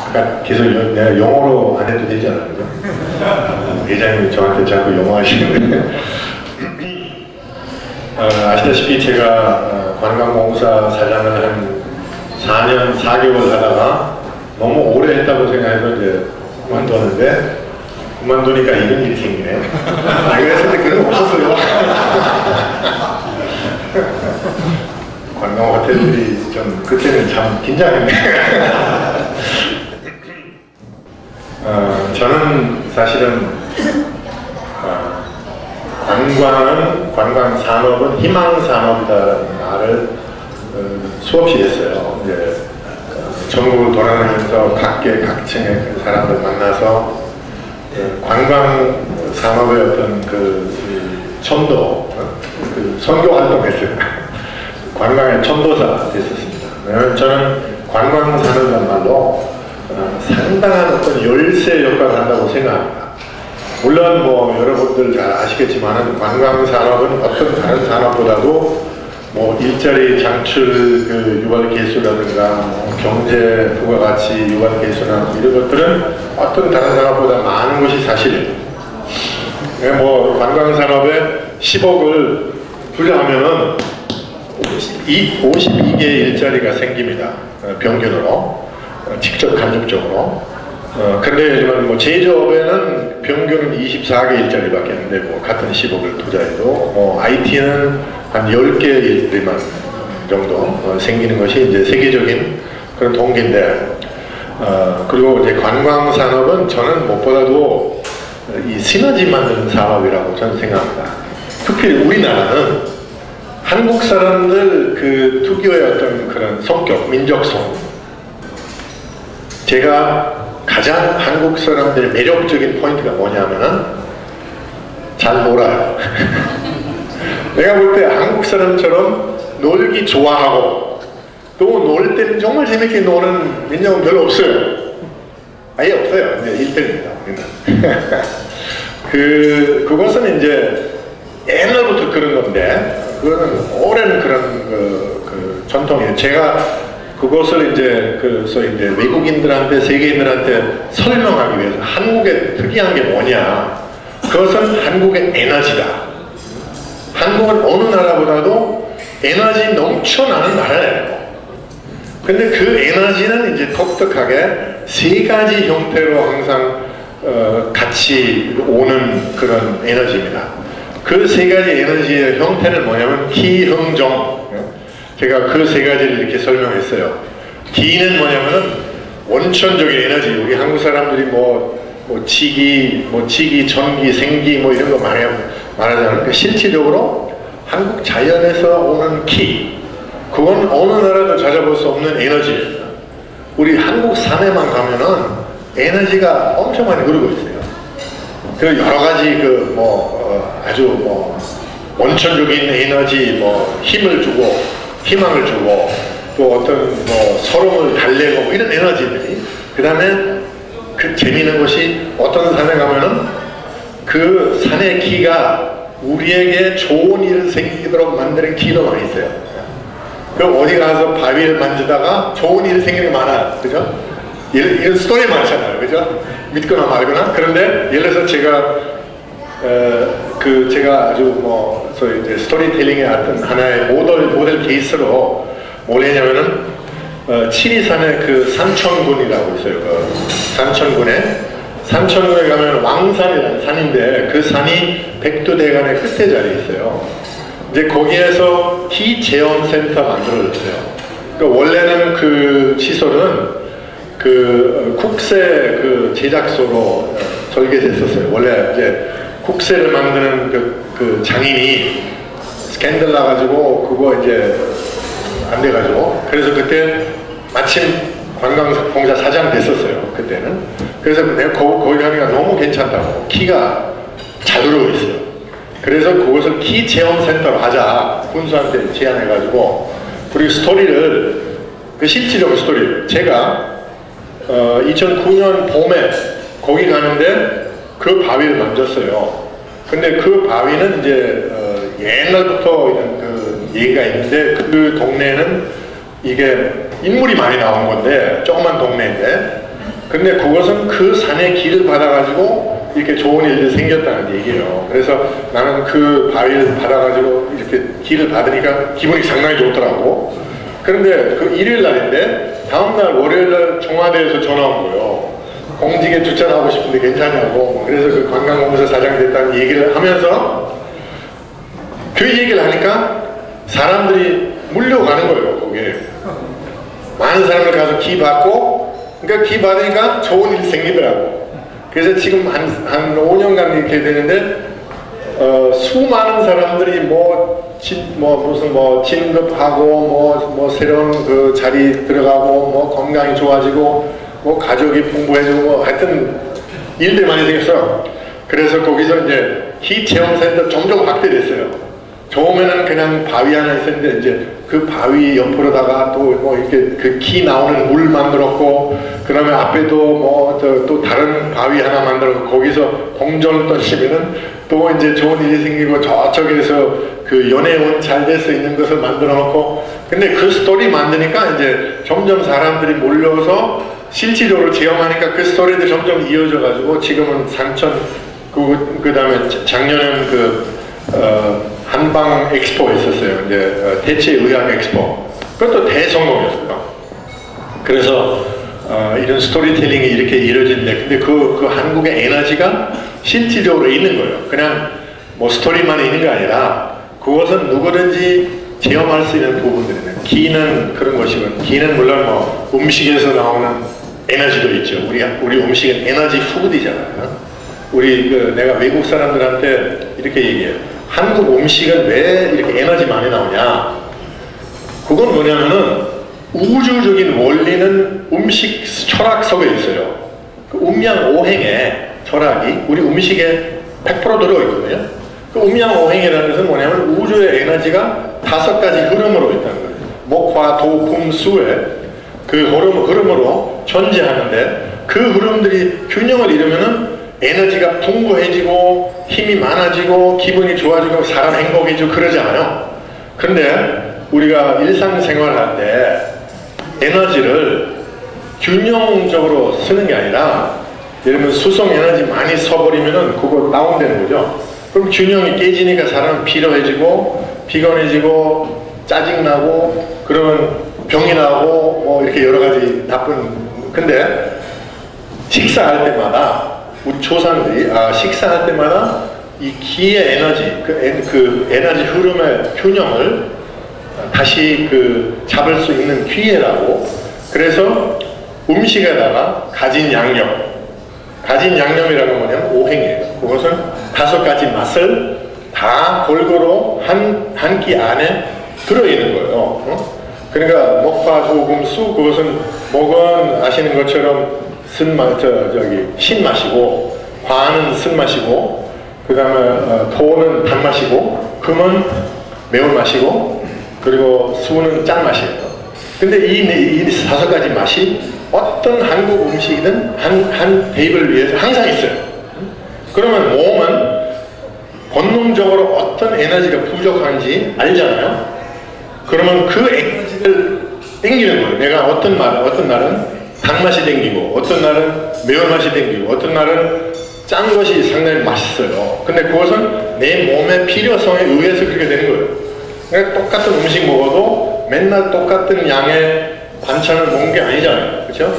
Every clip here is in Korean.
아까 계속 내가 영어로 안 해도 되지 않아요? 회장님이 저한테 자꾸 영어 하시는데 아시다시피 제가 관광공사 사장을 한 4년 4개월 하다가 너무 오래 했다고 생각해서 이제 그만뒀는데 그만두니까 이런 일이 생기네. 그랬을 때 그런 거 없었어요. 관광 호텔들이 좀 그때는 참 긴장했네. 저는 사실은 관광 산업은 희망 산업이다라는 말을 수없이 했어요. 이제 전국을 돌아다니면서 각계각층의 사람들 만나서 관광 산업의 어떤 그 천도, 그 선교 활동했어요. 관광의 천도사 됐었습니다. 저는 관광 산업이란 말로 상당한 어떤 열쇠 역할을 한다고 생각합니다. 물론 뭐 여러분들 잘 아시겠지만은 관광 산업은 어떤 다른 산업보다도 뭐 일자리 창출 그 유발 개수라든가 뭐 경제 부가가치 유발 개수나 이런 것들은 어떤 다른 산업보다 많은 것이 사실이에요. 뭐 관광 산업에 10억을 투자하면은 52개 일자리가 생깁니다. 평균으로 직접 간접적으로. 근데 뭐 제조업에는 평균은 24개 일자리밖에 안 되고 같은 10억을 투자해도 뭐 IT는 한 10개 일자리만 정도 생기는 것이 이제 세계적인 그런 동기인데 그리고 이제 관광 산업은 저는 무엇보다도 이 시너지 만드는 산업이라고 저는 생각합니다. 특히 우리나라는 한국 사람들 그 특유의 어떤 그런 성격, 민족성, 제가 가장 한국 사람들의 매력적인 포인트가 뭐냐면은 잘 놀아요. 내가 볼 때 한국 사람처럼 놀기 좋아하고 또 놀 때는 정말 재밌게 노는 민족은 별로 없어요. 아예 없어요. 이제 1등입니다. 그것은 이제 옛날부터 그런 건데 그거는 오랜 그런 그 전통이에요. 제가 그것을 이제 소위 이제 외국인들한테 세계인들한테 설명하기 위해서 한국의 특이한 게 뭐냐? 그것은 한국의 에너지다. 한국은 어느 나라보다도 에너지 넘쳐나는 나라예요. 근데 그 에너지는 이제 독특하게 세 가지 형태로 항상 같이 오는 그런 에너지입니다. 그 세 가지 에너지의 형태는 뭐냐면 기흥정. 제가 그 세 가지를 이렇게 설명했어요. 기는 뭐냐면은 원천적인 에너지. 우리 한국 사람들이 지기, 전기, 생기 이런 거 말하잖아요. 그러니까 실질적으로 한국 자연에서 오는 기. 그건 어느 나라도 찾아볼 수 없는 에너지예요. 우리 한국 산에만 가면은 에너지가 엄청 많이 흐르고 있어요. 그 여러 가지 아주 원천적인 에너지, 힘을 주고, 희망을 주고, 또 어떤 서름을 달래고 이런 에너지들이. 그 다음에 그 재미있는 것이 어떤 산에 가면은 그 산의 기가 우리에게 좋은 일 생기도록 만드는 기도 많이 있어요. 그럼 어디 가서 바위를 만지다가 좋은 일 생기는 게 많아요. 그죠? 이런 스토리 많잖아요. 그죠? 믿거나 말거나. 그런데 예를 들어서 제가 아주 소위 이제 스토리텔링의 어떤 하나의 모델 케이스로 뭘 했냐면은 치리산에 그 산천군이라고 있어요. 그 산천군에 가면 왕산이라는 산인데 그 산이 백두대간의 끝에 자리에 있어요. 이제 거기에서 기체험센터 만들어졌어요. 그러니까 원래는 그 시설은 국세 제작소로 설계됐었어요. 원래 이제 국세를 만드는 그 장인이 스캔들 나가지고 그거 이제 안 돼가지고 그래서 그때 마침 관광공사 사장 됐었어요. 그때는. 그래서 내가 거기 가니까 너무 괜찮다고 키가 잘 들어오고 있어요. 그래서 그것을 키 체험센터로 하자 군수한테 제안해가지고 그리고 스토리를 실질적인 스토리를 제가 2009년 봄에 거기 가는데 그 바위를 만졌어요. 근데 그 바위는 이제 옛날부터 이런 그 얘기가 있는데 그 동네는 이게 인물이 많이 나온 건데 조그만 동네인데 근데 그것은 그 산의 길을 받아가지고 이렇게 좋은 일들이 생겼다는 얘기예요. 그래서 나는 그 바위를 받아가지고 이렇게 길을 받으니까 기분이 상당히 좋더라고. 그런데 그 일요일 날인데 다음날 월요일날 청와대에서 전화 온 거예요. 공직에 추천하고 싶은데 괜찮냐고. 그래서 그 관광공사 사장 됐다는 얘기를 하면서 그 얘기를 하니까 사람들이 물려가는 거예요. 거기에 많은 사람들 가서 기 받고, 그러니까 기 받으니까 좋은 일이 생기더라고. 그래서 지금 한 5년간 이렇게 되는데 수많은 사람들이 무슨 진급하고 새로운 그 자리 들어가고 건강이 좋아지고 가족이 풍부해지고 하여튼 일들이 많이 생겼어요. 그래서 거기서 이제 기 체험센터 점점 확대됐어요. 처음에는 그냥 바위 하나 있었는데 이제 그 바위 옆으로다가 또 이렇게 그 기 나오는 물 만들었고, 그 다음에 앞에도 또 다른 바위 하나 만들었고, 거기서 봉전을 던지면은 또 이제 좋은 일이 생기고, 저쪽에서 그 연애운 잘 될 수 있는 것을 만들어 놓고. 근데 그 스토리 만드니까 이제 점점 사람들이 몰려서 실질적으로 체험하니까 그 스토리도 점점 이어져 가지고 지금은 산천, 그 다음에 작년에는 한방 엑스포가 있었어요. 이제 대체의학 엑스포. 그것도 대성공이었어요. 그래서 이런 스토리텔링이 이렇게 이루어진데, 근데 그 한국의 에너지가 실질적으로 있는 거예요. 그냥 스토리만 있는 게 아니라 그것은 누구든지 체험할 수 있는 부분들이에요. 기는 그런 것이고, 기는 물론 음식에서 나오는 에너지도 있죠. 우리 음식은 에너지 푸드이잖아요. 내가 외국 사람들한테 이렇게 얘기해요. 한국 음식은 왜 이렇게 에너지 많이 나오냐? 그건 뭐냐면은 우주적인 원리는 음식 철학 속에 있어요. 그 음양오행의 철학이 우리 음식에 100% 들어있거든요. 그 음양오행이라는 것은 뭐냐면 우주의 에너지가 5가지 흐름으로 있다는 거예요. 목화, 도, 금, 수의 그 흐름으로 존재하는데, 그 흐름들이 균형을 이루면은 에너지가 풍부해지고 힘이 많아지고 기분이 좋아지고 사람 행복해지고 그러잖아요. 그런데 우리가 일상생활할 때 에너지를 균형적으로 쓰는 게 아니라, 예를 들면 수송 에너지 많이 써버리면은 그거 다운되는 거죠. 그럼 균형이 깨지니까 사람은 피로해지고 피곤해지고 짜증나고, 그러면 병이 나고 이렇게 여러 가지 나쁜. 근데 식사할 때마다 우리 조상들이 식사할 때마다 이 기의 에너지, 그 에너지 흐름의 균형을 다시 잡을 수 있는 기회라고. 그래서 음식에다가 가진 양념이라는 건 뭐냐면 오행이에요. 그것은 5가지 맛을 다 골고루 한 끼 안에 들어있는 거예요. 그러니까 목화, 도, 금, 수, 그것은 목은 아시는 것처럼 신맛이고, 화는 쓴맛이고, 그 다음에 토는 단맛이고, 금은 매운맛이고, 그리고 수는 짠맛이에요. 근데 이 5가지 맛이 어떤 한국 음식이든 한 테이블 위에서 항상 있어요. 그러면 몸은 본능적으로 어떤 에너지가 부족한지 알잖아요. 그러면 그 에너지를 땡기는 거예요. 내가 어떤 날은 단맛이 땡기고, 어떤 날은 매운맛이 땡기고, 어떤 날은 짠 것이 상당히 맛있어요. 근데 그것은 내 몸의 필요성에 의해서 그렇게 되는 거예요. 그러니까 똑같은 음식 먹어도 맨날 똑같은 양의 반찬을 먹는 게 아니잖아요. 그렇죠?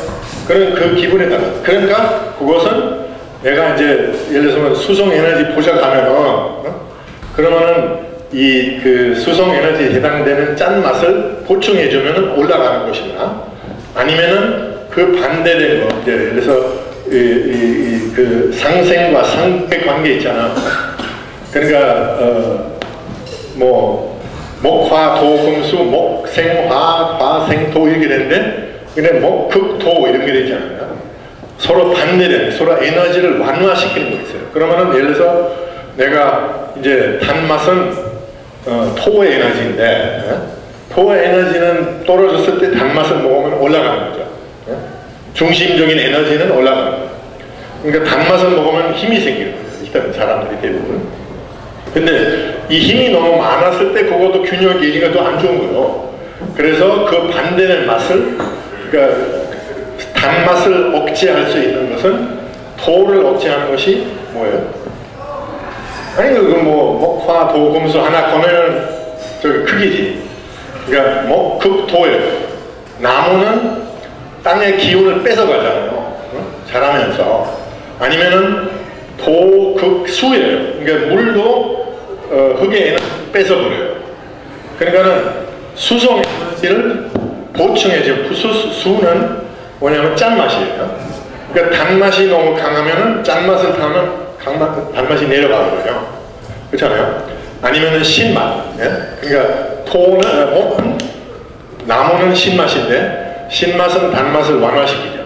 그런 그 기분에 따라. 그러니까 그것은 내가 이제 예를 들어서 수송 에너지 부족하면은 그러면은 그 수송 에너지에 해당되는 짠맛을 보충해주면 올라가는 것이나, 아니면은 그 반대된 거, 이제 예를 들어서 그 상생과 상대 관계 있잖아. 그러니까 목화, 도, 금, 수, 목생화, 화생토 이렇게 되는데, 근데 목극토 이런 게 되잖아요. 서로 반대되는, 서로 에너지를 완화시키는 거 있어요. 그러면은 예를 들어서 내가 이제 단맛은 토의 에너지인데, 토의 에너지는 떨어졌을 때 단맛을 먹으면 올라가는 거죠. 중심적인 에너지는 올라가는 거예요. 그러니까 단맛을 먹으면 힘이 생기는 거예요. 일단 사람들이 대부분. 근데 이 힘이 너무 많았을 때 그것도 균형 깨지가 또 안 좋은 거예요. 그래서 그 반대된 맛을, 그러니까 단맛을 억제할 수 있는 것은 토를 억제하는 것이 뭐예요? 아니 그 뭐 목화, 도, 금수 하나 거면은 저기 크기지. 그러니까 목극토예요. 나무는 땅의 기운을 뺏어가잖아요. 자라면서. 아니면은 도극수예요. 그러니까 물도 흙의 에너지를 뺏어버려요. 그러니까는 수성 에너지를 보충해줘. 수는 뭐냐면 짠맛이에요. 그러니까 단맛이 너무 강하면은 짠맛을 타면 단맛이 내려가거든요. 그렇잖아요. 아니면은 신맛. 예? 그러니까 토는 나무는 신맛인데 신맛은 단맛을 완화시키죠.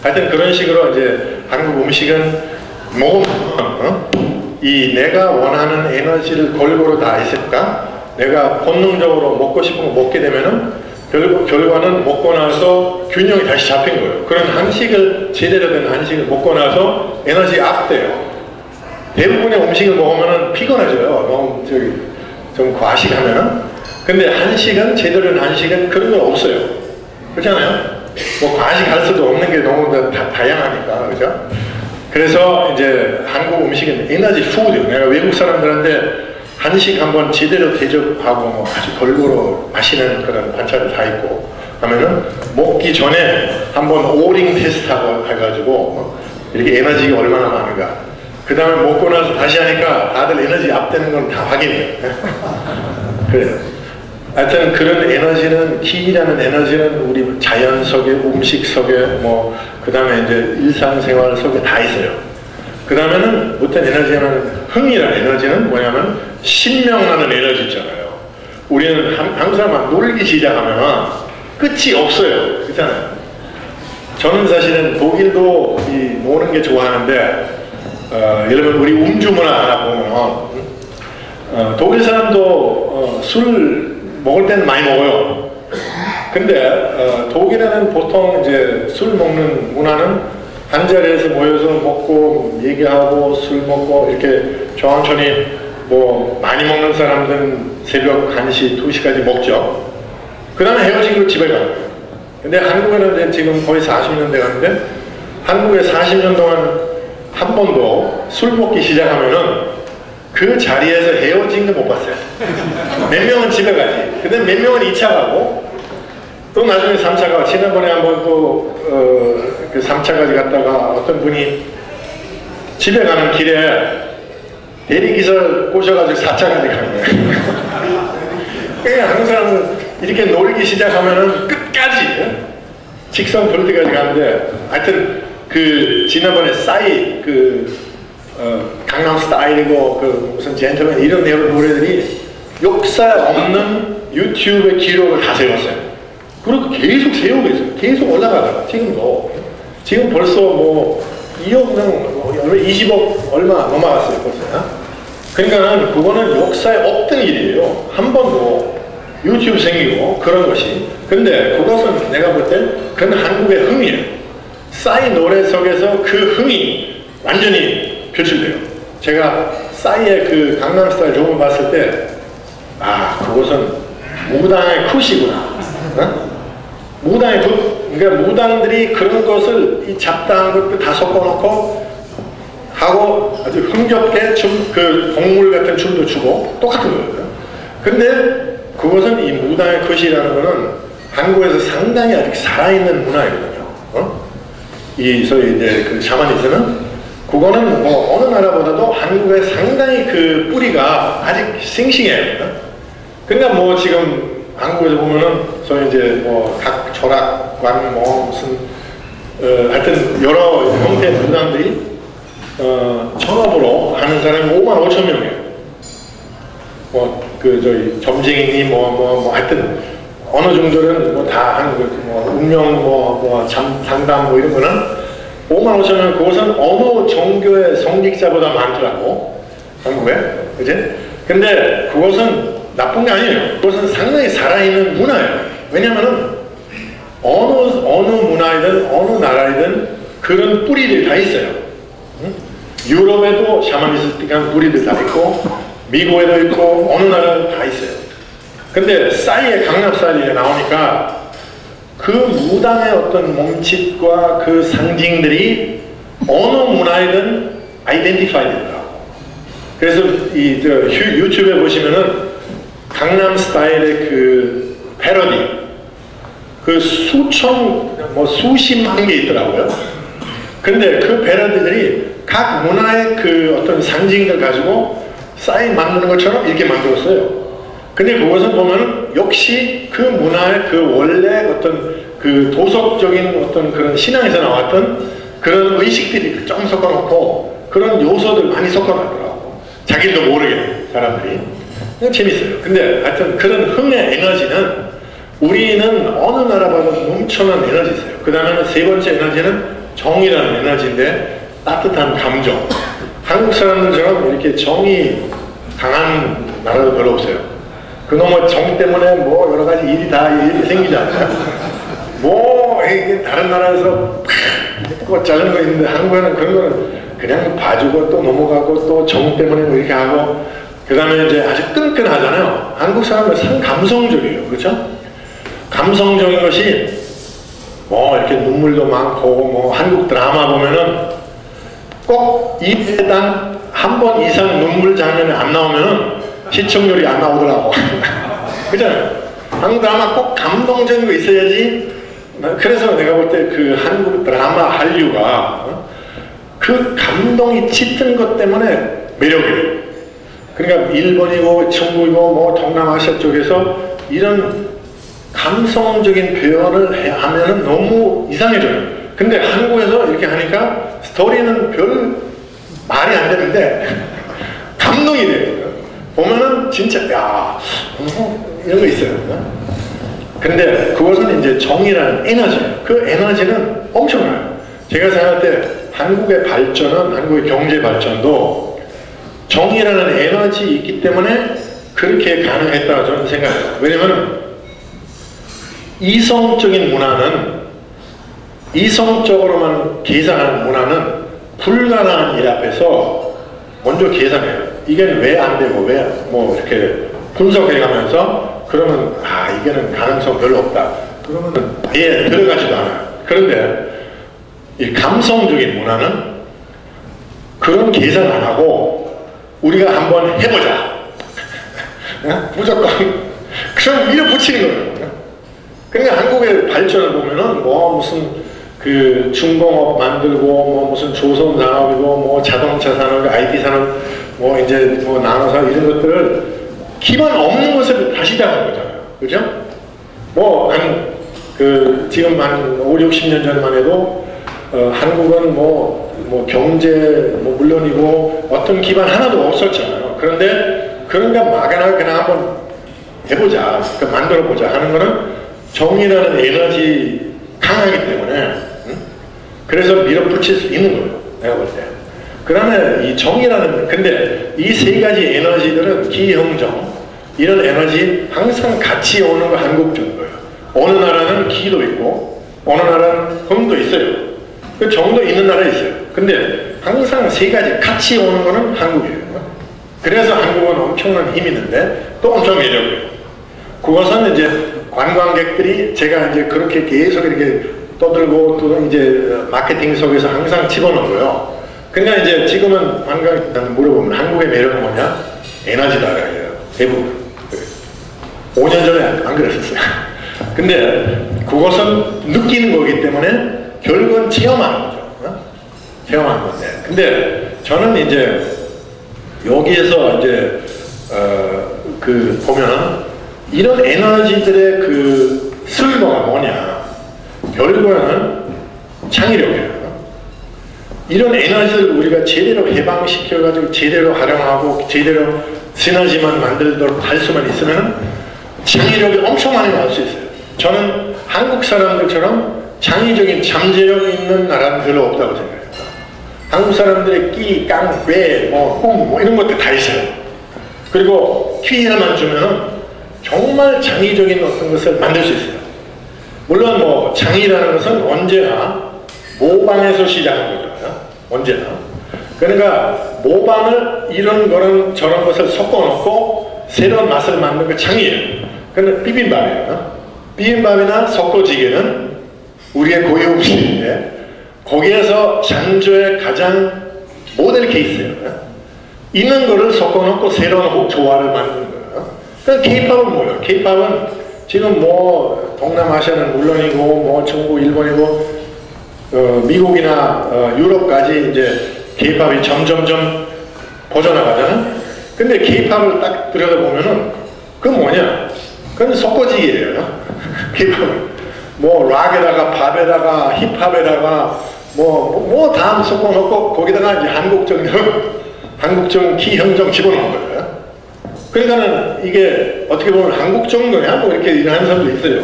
하여튼 그런 식으로 이제 한국 음식은 먹으면 이 내가 원하는 에너지를 골고루 다 있을까? 내가 본능적으로 먹고 싶은 거 먹게 되면은 결과는 먹고 나서 균형이 다시 잡힌 거예요. 그런 한식을 제대로 된 한식을 먹고 나서 에너지 업돼요. 대부분의 음식을 먹으면 피곤해져요. 너무 좀 과식하면은. 근데 한식은 제대로 된 한식은 그런 건 없어요. 그렇잖아요. 뭐 과식할 수도 없는 게 너무 다양하니까, 그죠? 그래서 이제 한국 음식은 에너지 푸드. 내가 외국 사람들한테 한식 한번 제대로 대접하고 뭐 아주 골고루 맛있는 그런 반찬이 다 있고 하면은 먹기 전에 한번 오링 테스트하고 해가지고 이렇게 에너지가 얼마나 많은가. 그 다음에 먹고 나서 다시 하니까 다들 에너지 업되는 건 다 확인해요. 그래요. 하여튼 그런 에너지는, 키라는 에너지는 우리 자연 속에, 음식 속에, 뭐, 그 다음에 이제 일상생활 속에 다 있어요. 그 다음에는 어떤 에너지는, 흥이라는 에너지는 뭐냐면, 신명나는 에너지 있잖아요. 우리는 한국 사람만 놀기 시작하면 끝이 없어요. 그렇잖아요. 저는 사실은 독일도 이 노는 게 좋아하는데, 예를 들면 우리 음주 문화 하나 보면, 독일 사람도 술 먹을 때는 많이 먹어요. 근데 독일에는 보통 이제 술 먹는 문화는 한 자리에서 모여서 먹고 얘기하고 술 먹고 이렇게 천천히 뭐 많이 먹는 사람들은 새벽 1시, 2시까지 먹죠. 그 다음에 헤어지고 집에 가요. 근데 한국에는 이제 지금 거의 40년 돼가는데 한국에 40년 동안 한 번도 술 먹기 시작하면은 그 자리에서 헤어진 거 못 봤어요. 몇 명은 집에 가지. 근데 몇 명은 2차 가고 또 나중에 3차 가고 지난번에 한번 또 그 3차까지 갔다가 어떤 분이 집에 가는 길에 대리기사를 꼬셔가지고 4차까지 가는 거예요. 그러니까 한국 사람은 이렇게 놀기 시작하면은 끝까지 직선 볼 때까지 가는데 하여튼 그 지난번에 싸이 강남 스타일이고 그 무슨 젠틀맨 이런 노래들이 역사 없는 유튜브의 기록을 다 세웠어요. 그리고 계속 세우고 있어요. 계속 올라가다가 지금도 지금 벌써 뭐 2억 명, 20억 얼마 넘어갔어요 벌써. 그러니까 그거는 역사에 없던 일이에요. 한 번도 유튜브 생기고 그런 것이. 근데 그것은 내가 볼 때 그건 한국의 흥이에요. 싸이 노래 속에서 그 흥이 완전히 표출돼요. 제가 싸이의 그 강남스타일 조금 봤을 때 그것은 무당의 굿이구나. 무당의 굿. 그러니까 무당들이 그런 것을 이 잡다한 것도 다 섞어놓고 하고 아주 흥겹게 그 동물 같은 춤도 추고 똑같은 거거든요. 근데 그것은 이 무당의 굿이라는 거는 한국에서 상당히 아직 살아있는 문화이거든요. 이 소위 이제 그 샤머니즘은 그거는 뭐 어느 나라보다도 한국에 상당히 그 뿌리가 아직 싱싱해요. 그러니까 뭐 지금 한국에서 보면은 소위 이제 뭐 각 철학관 뭐 무슨 하여튼 여러 형태의 무당들이 천업으로 하는 사람이 5만 5천 명이에요. 뭐 그 저희 점쟁이니 뭐 하여튼 어느 정도는 뭐 다 하는 거죠. 뭐 운명 상담 뭐 이런 거는 5만 5천 명. 그것은 어느 종교의 성직자보다 많더라고 한국에, 그지? 근데 그것은 나쁜 게 아니에요. 그것은 상당히 살아있는 문화예요. 왜냐면은 어느 문화이든 어느 나라이든 그런 뿌리들이 다 있어요. 유럽에도 샤머니스틱한 뿌리들 다 있고 미국에도 있고 어느 나라도 다 있어요. 근데 싸이의 강남 스타일이 나오니까 그 무당의 어떤 몸짓과 그 상징들이 어느 문화에든 아이덴티파이 되더라고. 그래서 이 유튜브에 보시면은 강남 스타일의 그 패러디, 그 수십만 개 있더라고요. 근데 그 패러디들이 각 문화의 그 어떤 상징들 가지고 사인 만드는 것처럼 이렇게 만들었어요. 근데 그것을 보면 역시 그 문화의 그 원래 어떤 그 도덕적인 어떤 그런 신앙에서 나왔던 그런 의식들이 좀 섞어놓고 그런 요소들 많이 섞어놨더라고. 자기도 모르게 사람들이. 재밌어요. 근데 하여튼 그런 흥의 에너지는 우리는 어느 나라 봐도 넘쳐난 에너지 있어요. 그 다음에는 세 번째 에너지는 정이라는 에너지인데 따뜻한 감정. 한국 사람들처럼 이렇게 정이 강한 나라도 별로 없어요. 그놈의 정 때문에 뭐 여러 가지 일이 다 이렇게 생기지 않나요? 뭐 이게 다른 나라에서 팍 자르는 거 있는데 한국에는 그런 거는 그냥 봐주고 또 넘어가고 또 정 때문에 뭐 이렇게 하고 그 다음에 이제 아주 끈끈하잖아요. 한국 사람은 상 감성적이에요. 그렇죠? 감성적인 것이 뭐 이렇게 눈물도 많고 뭐 한국 드라마 보면은 꼭 이회당 한 번 이상 눈물 장면이 안 나오면은 시청률이 안 나오더라고. 그잖아요. 한국 드라마 꼭 감동적인 거 있어야지. 그래서 내가 볼 때 그 한국 드라마 한류가 그 감동이 짙은 것 때문에 매력이에요. 그러니까 일본이고 중국이고 뭐 동남아시아 쪽에서 이런 감성적인 표현을 하면은 너무 이상해져요. 근데 한국에서 이렇게 하니까 스토리는 별 말이 안 되는데 감동이 돼요. 보면은 진짜 야 이런 거 있어요. 근데 그것은 이제 정이라는 에너지예요. 그 에너지는 엄청나요. 제가 생각할 때 한국의 발전은 한국의 경제 발전도 정이라는 에너지 있기 때문에 그렇게 가능했다고 저는 생각해요. 왜냐면 이성적인 문화는 이성적으로만 계산하는 문화는 불가능한 일 앞에서 먼저 계산해요. 이게 왜 안 되고 왜 뭐 이렇게 분석해 가면서 그러면 아 이게는 가능성 별로 없다. 그러면은 아예 들어가지도 않아요. 그런데 이 감성적인 문화는 그런 계산 안 하고 우리가 한번 해보자. 무조건 그럼 밀어붙이는 거예요. 그러니까 한국의 발전을 보면은 뭐 무슨 그 중공업 만들고 뭐 무슨 조선 산업이고 뭐 자동차 산업, IT 산업 뭐 이제 뭐 나눠서 이런 것들을 기반 없는 것을 다시 시작한 거잖아요. 그죠? 뭐 한 그 지금 한 5, 60년 전만 해도 한국은 뭐 경제 뭐 물론이고 어떤 기반 하나도 없었잖아요. 그런데 그런가 막연하게 그냥 한번 해보자, 그러니까 만들어보자 하는 거는 정이라는 에너지 강하기 때문에 응? 그래서 밀어붙일 수 있는 거예요. 내가 볼 때. 그 다음에 이 정이라는 근데 이 세 가지 에너지들은 기형정 이런 에너지 항상 같이 오는 거 한국 정도예요. 어느 나라는 기도 있고 어느 나라는 hum도 있어요. 그 정도 있는 나라 있어요. 근데 항상 세 가지 같이 오는 거는 한국이에요. 그래서 한국은 엄청난 힘이 있는데 또 엄청 매력이에요. 그것은 이제 관광객들이 제가 이제 그렇게 계속 이렇게 떠들고 또 이제 마케팅 속에서 항상 집어넣어요. 그러니까 이제 지금은 관광객들 물어보면 한국의 매력은 뭐냐? 에너지다 그래요. 대부분. 5년 전에 안 그랬었어요. 근데 그것은 느끼는 거기 때문에 결국은 체험하는 거죠. 체험하는 건데. 근데 저는 이제 여기에서 이제 그 보면은 이런 에너지들의 그 쓸모가 뭐냐? 결국에는 창의력이에요. 이런 에너지를 우리가 제대로 해방시켜가지고 제대로 활용하고 제대로 시너지만 만들도록 할 수만 있으면 창의력이 엄청 많이 나올 수 있어요. 저는 한국 사람들처럼 창의적인 잠재력 있는 나라는 별로 없다고 생각해요. 한국 사람들의 끼, 깡, 괴, 뭐 이런 것들 다 있어요. 그리고 기회만 주면은 정말 창의적인 어떤 것을 만들 수 있어요. 물론 뭐 창의라는 것은 언제나 모방에서 시작한 거잖아요. 언제나. 그러니까 모방을 이런 거는 저런 것을 섞어놓고 새로운 맛을 만드는 게 창의예요. 그건 비빔밥이에요. 비빔밥이나 석고지게는 우리의 고유 음식인데 거기에서 장조의 가장 모델 케이스예요. 있는 거를 섞어놓고 새로운 조화를 만드는 거예요. 그러니까 K-팝은 뭐예요? K-팝은 지금 뭐 동남아시아는 물론이고 뭐 중국, 일본이고 미국이나 유럽까지 이제 K-팝이 점점점 퍼져나가잖아요. 근데 K-팝을 딱 들여다보면은 그건 뭐냐? 그건 석고지기예요. K-팝은 뭐 락에다가 팝에다가 힙합에다가 뭐 다 섞어놓고 거기다가 이제 한국적 기형정 집어넣은 거예요. 그러니까는 이게 어떻게 보면 한국 정도냐 뭐 이렇게 일하는 사람도 있어요.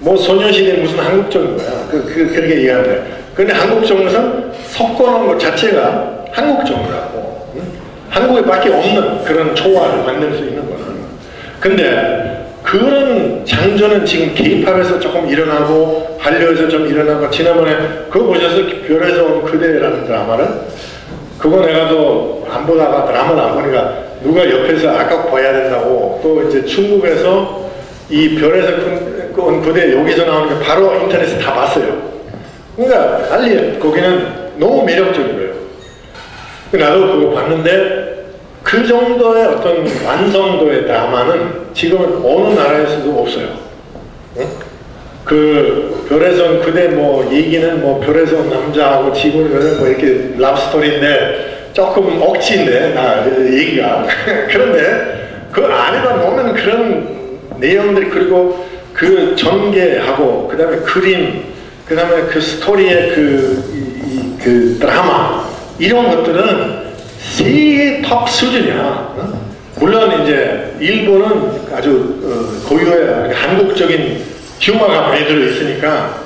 뭐 소녀시대 무슨 한국 정도야 그렇게 얘기하는데 근데 한국 정도는 섞어놓은 것 자체가 한국 정도라고 한국에 밖에 없는 그런 조화를 만들 수 있는 거는 근데 그런 장조는 지금 K-팝에서 조금 일어나고 한류에서 좀 일어나고 지난번에 그거 보셔서 별에서 온 그대라는 드라마를 그거 내가 또 안 보다가 드라마를 안 보니까 누가 옆에서 아까 봐야 된다고 또 이제 중국에서 이 별에서 온 그대 여기서 나오는 게 바로 인터넷에 다 봤어요. 그러니까 알리 거기는 너무 매력적인 거예요. 나도 그거 봤는데 그 정도의 어떤 완성도의 드라마는 지금은 어느 나라에서도 없어요. 응? 그 별에서 온 그대 뭐 얘기는 뭐 별에서 온 남자하고 지구는 뭐 이렇게 랍스토리인데 조금 억지인데 나 얘기가 그런데 그 안에다 보면 그런 내용들이 그리고 그 전개하고 그 다음에 그림 그 다음에 그 스토리의 그 드라마 이런 것들은 세계 톱 수준이야. 물론 이제 일본은 아주 고유의 한국적인 휴머가 많이 들어있으니까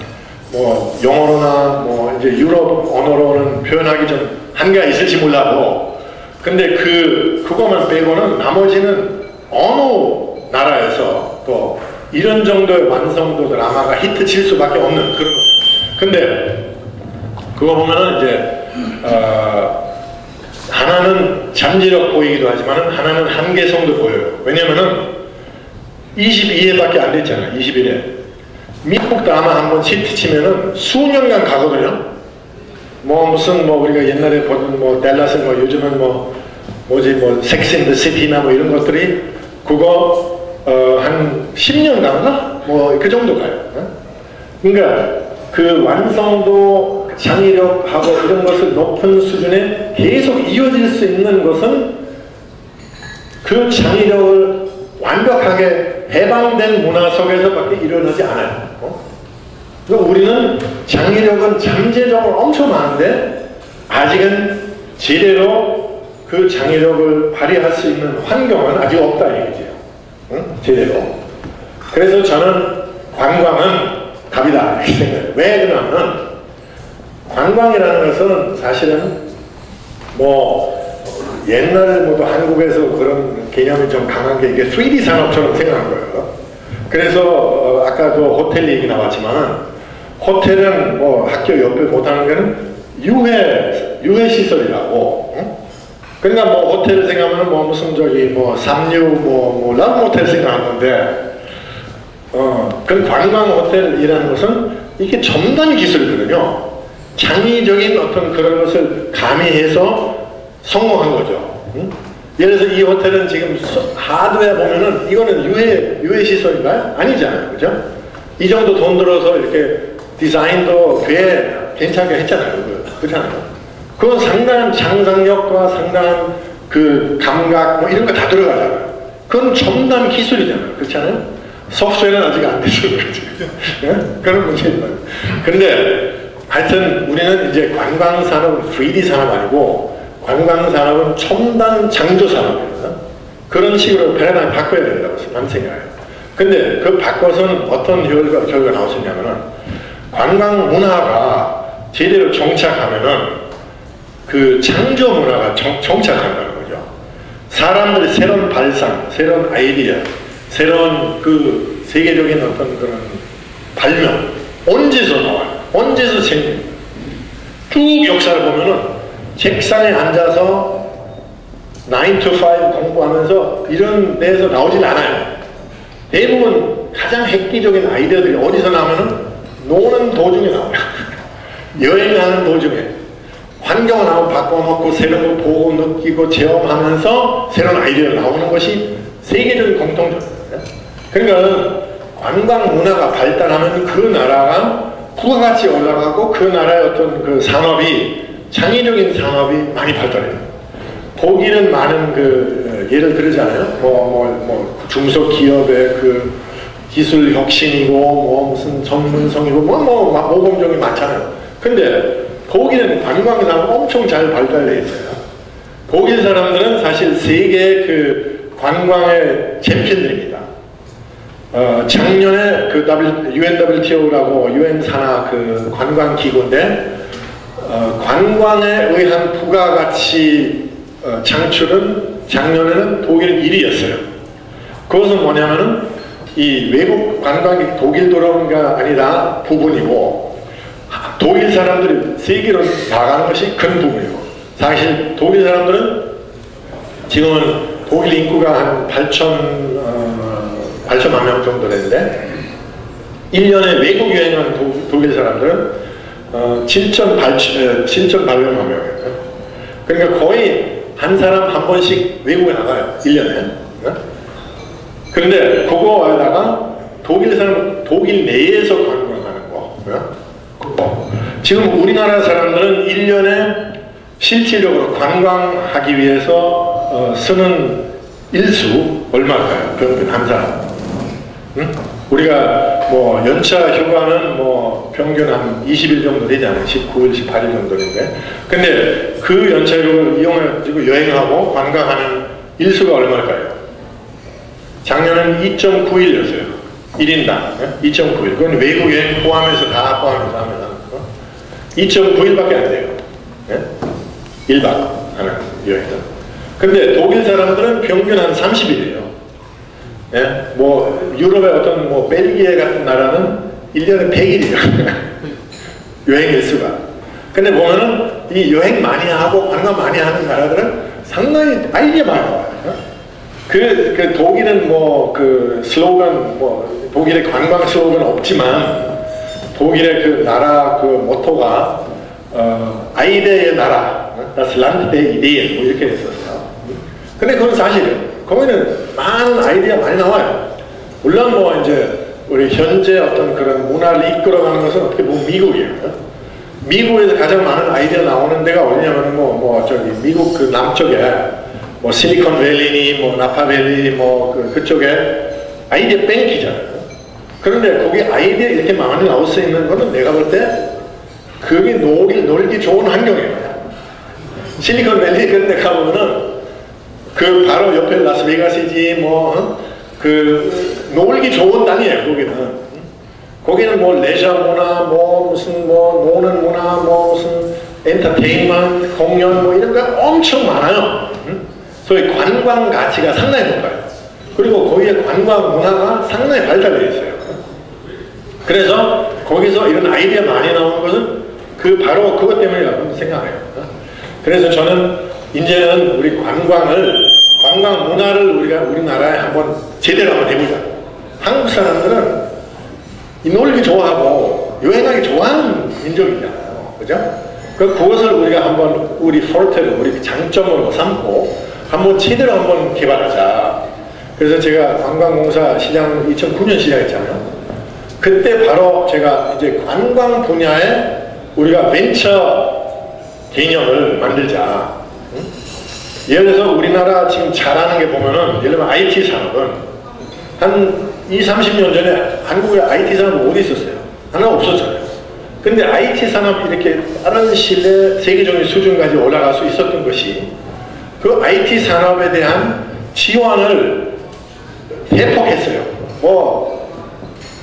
뭐 영어로나 뭐 이제 유럽 언어로는 표현하기 좀 한계가 있을지 몰라도 근데 그거만 빼고는 나머지는 어느 나라에서 또 이런 정도의 완성도 드라마가 히트 칠 수밖에 없는 그런 거예요. 근데 그거 보면은 이제 하나는 잠재력 보이기도 하지만 하나는 한계성도 보여요. 왜냐면은 22회밖에 안 됐잖아요. 21회. 미국 드라마 한번 히트 치면은 수년간 가거든요. 뭐 무슨 뭐 우리가 옛날에 보던 뭐 댈러스 뭐 요즘은 뭐지 섹스 인 더 시티나 뭐 이런 것들이 그거 한 10년 가나? 뭐 그 정도 가요. 그러니까 그 완성도 장의력하고 이런 것을 높은 수준에 계속 이어질 수 있는 것은 그 장의력을 완벽하게 해방된 문화 속에서밖에 일어나지 않아요. 그래서 우리는 장의력은 잠재적으로 엄청 많은데 아직은 제대로 그 장의력을 발휘할 수 있는 환경은 아직 없다 이거죠. 응? 제대로. 그래서 저는 관광은 답이다 이렇게 생각해요. 왜 그러냐면 관광이라는 것은 사실은 뭐 옛날 모두 한국에서 그런 개념이 좀 강한 게 이게 3D 산업처럼 생각한 거예요. 그래서 아까 그 호텔 얘기 나왔지만 호텔은 뭐 학교 옆에 못하는 거는 유해 시설이라고. 응? 그러니까 뭐 호텔을 생각하면 뭐 무슨 저기 뭐 삼류 뭐 라브호텔 생각하는데 그 관광 호텔이라는 것은 이게 첨단 기술이거든요. 창의적인 어떤 그런 것을 가미해서 성공한 거죠. 응? 예를 들어서 이 호텔은 지금 하드웨어 보면은 이거는 유해 시설인가요? 아니잖아요. 그죠? 이 정도 돈 들어서 이렇게 디자인도 꽤 괜찮게 했잖아요. 그렇잖아요. 그건 상당한 상상력과 상당한 그 감각 뭐 이런 거 다 들어가잖아요. 그건 첨단 기술이잖아요. 그렇잖아요. 소프트웨어는 아직 안 돼서 그렇지. 그런 문제인 거예요. 근데 하여튼 우리는 이제 관광산업은 3D 산업 아니고 관광산업은 첨단 창조산업이거든요. 그런 식으로 패러다임 바꿔야 된다고 저는 생각해요. 근데 그 바꿔서는 어떤 결과가 나올 수 있냐면은 관광 문화가 제대로 정착하면은 그 창조 문화가 정착한다는 거죠. 사람들이 새로운 발상, 새로운 아이디어, 새로운 그 세계적인 어떤 그런 발명, 언제서 나와요? 언제서 생깁니다. 쭉 역사를 보면은 책상에 앉아서 9 to 5 공부하면서 이런 데에서 나오진 않아요. 대부분 가장 획기적인 아이디어들이 어디서 나오면은 노는 도중에 나와요. 여행하는 도중에 환경을 한번 바꿔놓고 새로운 거 보고 느끼고 체험하면서 새로운 아이디어가 나오는 것이 세계적인 공통점이에요. 그러니까 관광 문화가 발달하면 그 나라가 부가가치 올라가고 그 나라의 어떤 그 산업이 창의적인 산업이 많이 발달해요. 독일은 많은 그 예를 들자면 중소기업의 그 기술 혁신이고 무슨 전문성이고 모범적이 많잖아요. 근데 독일은 관광 산업 엄청 잘 발달되어 있어요. 독일 사람들은 사실 세계 그 관광의 챔피언들입니다. 작년에 그 UNWTO라고 UN 산하 그 관광 기구인데 관광에 의한 부가가치 창출은 작년에는 독일은 1위였어요. 그것은 뭐냐면은 이 외국 관광객 독일 들어오는 게 아니라 부분이고 독일 사람들이 세계로 나가는 것이 큰 부분이고 사실 독일 사람들은 지금은 독일 인구가 한 8천만 명 정도 되는데 1년에 외국 여행하는 독일 사람들은 7,800만 명이에요. 그러니까 거의 한 사람 한 번씩 외국에 나가요. 1년에. 그런데 그거에다가 독일 사람 독일 내에서 관광하는 거. 지금 우리나라 사람들은 1년에 실질적으로 관광하기 위해서 쓰는 일수 얼마일까요? 평균 한 사람. 우리가 뭐 연차 휴가는 뭐 평균 한 20일 정도 되잖아요. 19일, 18일 정도인데. 근데 그 연차 휴가를 이용해가지고 여행하고 관광하는 일수가 얼마일까요? 작년은 2.9일이었어요. 1인당 2.9일. 그건 외국 여행 포함해서 다 포함해서 하면 2.9일밖에 안 돼요. 1박 하는 여행은. 근데 독일 사람들은 평균 한 30일이에요. 뭐 유럽의 어떤 뭐 벨기에 같은 나라는 1년에 100일이에요. 여행 일수가. 근데 보면은 이 여행 많이 하고 관광 많이 하는 나라들은 상당히 아이디어 많이 나와요. 그 독일은 뭐 그 슬로건 뭐 독일의 관광 슬로건 없지만 독일의 그 나라 그 모토가 아이디어의 나라, das Land der Ideen 뭐 이렇게 했었어요. 근데 그건 사실이에요. 거기는 많은 아이디어 많이 나와요. 물론 뭐 이제 우리 현재 어떤 그런 문화를 이끌어가는 것은 어떻게 보면 미국이에요. 미국에서 가장 많은 아이디어 나오는 데가 어디냐면 뭐 저기 미국 그 남쪽에 뭐 실리콘밸리니 뭐 나파밸리 뭐 그쪽에 아이디어 뱅키잖아요. 그런데 거기 아이디어 이렇게 많이 나올 수 있는 거는 내가 볼 때 그게 놀기 좋은 환경이에요. 실리콘밸리 그런 데 가보면은 그 바로 옆에 라스베가스이지 뭐 그 놀기 좋은 땅이에요. 거기는 뭐 레저 문화 뭐 무슨 뭐 노는 문화 뭐 무슨 엔터테인먼트 공연 뭐 이런 거 엄청 많아요. 소위 관광 가치가 상당히 높아요. 그리고 거기에 관광 문화가 상당히 발달되어 있어요. 그래서 거기서 이런 아이디어 많이 나오는 것은 그 바로 그것 때문이라고 생각해요. 그래서 저는 이제는 우리 관광 문화를 우리나라에 한번 제대로 한번 해보자. 한국 사람들은 이 놀기 좋아하고 여행하기 좋아하는 민족이잖아요. 그죠? 그것을 우리가 한번 우리 포르테를 우리 장점으로 삼고 한번 제대로 한번 개발하자. 그래서 제가 관광공사 시장 2009년 시작했잖아요. 그때 바로 제가 이제 관광 분야에 우리가 벤처 개념을 만들자. 예를 들어서 우리나라 지금 잘하는 게 보면은 예를 들면 IT 산업은 한 20, 30년 전에 한국에 IT 산업은 어디 있었어요? 하나 없었잖아요. 근데 IT 산업이 이렇게 다른 세계적인 수준까지 올라갈 수 있었던 것이 그 IT 산업에 대한 지원을 대폭했어요.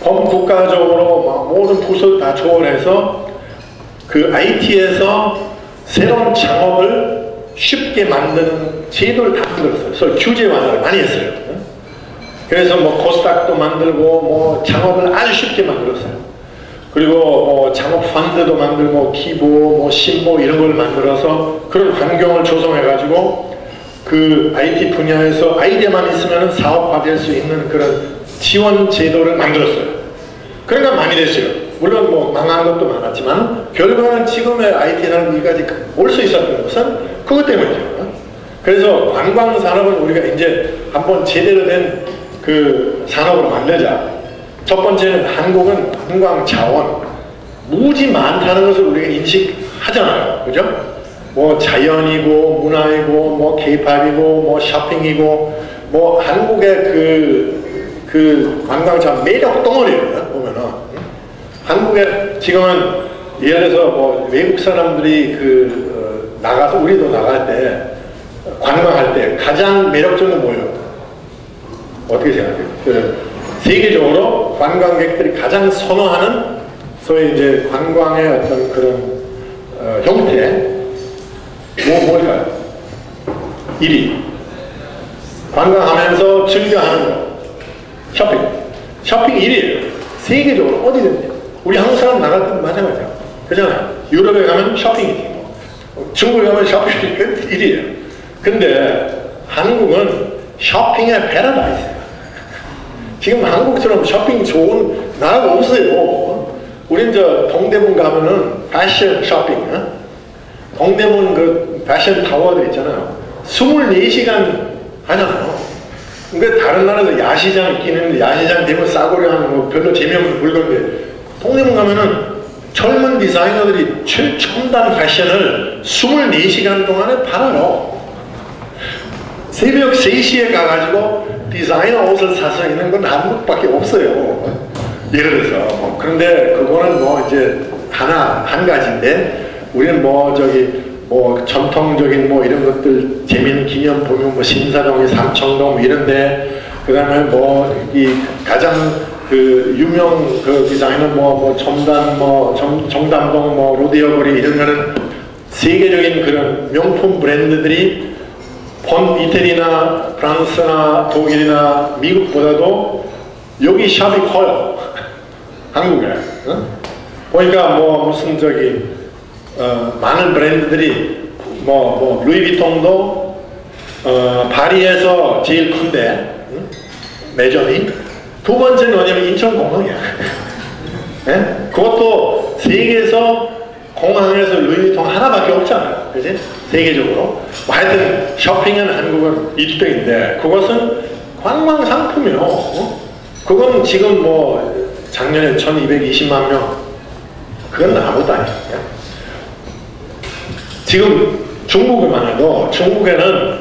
국가적으로 모든 부서를 다 조언해서 그 IT에서 새로운 창업을 쉽게 만드는 제도를 다 만들었어요. 그래서 규제 완화를 많이 했어요. 그래서 뭐 코스닥도 만들고 뭐 창업을 아주 쉽게 만들었어요. 그리고 뭐 창업 펀드도 만들고 기부, 뭐 신보 이런 걸 만들어서 그런 환경을 조성해가지고 그 IT 분야에서 아이디어만 있으면 사업화될 수 있는 그런 지원 제도를 만들었어요. 그러니까 많이 됐어요. 물론 뭐 망한 것도 많았지만 결과는 지금의 IT라는 여기까지 올 수 있었던 것은 그것 때문이죠. 그래서 관광산업은 우리가 이제 한번 제대로 된 그 산업으로 만들자. 첫 번째는 한국은 관광 자원 무지 많다는 것을 우리가 인식하잖아요. 그죠? 뭐 자연이고 문화이고 뭐 케이팝이고 뭐 쇼핑이고 뭐 한국의 그 관광 자원 매력 덩어리예요. 보면은 한국에 지금은 예를 들어서 뭐 외국 사람들이 나가서 우리도 나갈 때 관광할 때 가장 매력적인 게 뭐예요? 어떻게 생각해요? 세계적으로 관광객들이 가장 선호하는 소위 이제 관광의 어떤 그런 형태 뭘까요? 1위 관광하면서 즐겨하는 거 쇼핑 1위예요. 세계적으로 어디든지 우리 한국 사람 나갈 때도 마찬가지야. 그잖아요. 유럽에 가면 쇼핑이지 중국에 가면 쇼핑이 1위예요. 근데 한국은 쇼핑의 패러다이스예요. 지금 한국처럼 쇼핑 좋은 나라가 없어요. 우린 저 동대문 가면은 패션 쇼핑, 동대문 그 패션 타워들 있잖아요. 24시간 하잖아요. 그러니까 다른 나라에서 야시장 있기는 야시장 되면 싸구려 하는 거 별로 재미없는 물건인데 동대문 가면은 젊은 디자이너들이 최첨단 패션을 24시간 동안에 팔아요. 새벽 3시에 가가지고 디자이너 옷을 사서 있는 건 한국밖에 없어요. 예를 들어서. 그런데 그거는 뭐 이제 한 가지인데, 우리는 뭐 뭐 전통적인 뭐 이런 것들 재미있는 기념 보면 뭐 신사동이 삼청동 이런데, 그 다음에 뭐 이 가장 그 유명 그 디자이너 뭐 정담동 뭐 로데오 거리 이런 거는 세계적인 그런 명품 브랜드들이 이태리나 프랑스나 독일이나 미국보다도 여기 샵이 커요. 한국에. 보니까 뭐 무슨 많은 브랜드들이 뭐 루이비통도 파리에서 제일 큰데 매점이 두 번째는 뭐냐면 인천공항이야. 그것도 세계에서 공항에서 루이비통 하나밖에 없잖아요. 그지? 세계적으로. 하여튼 쇼핑은 한국은 1등인데 그것은 관광 상품이요. 그건 지금 뭐 작년에 1220만 명 그건 아무것도 아니에요. 지금 중국만 해도 중국에는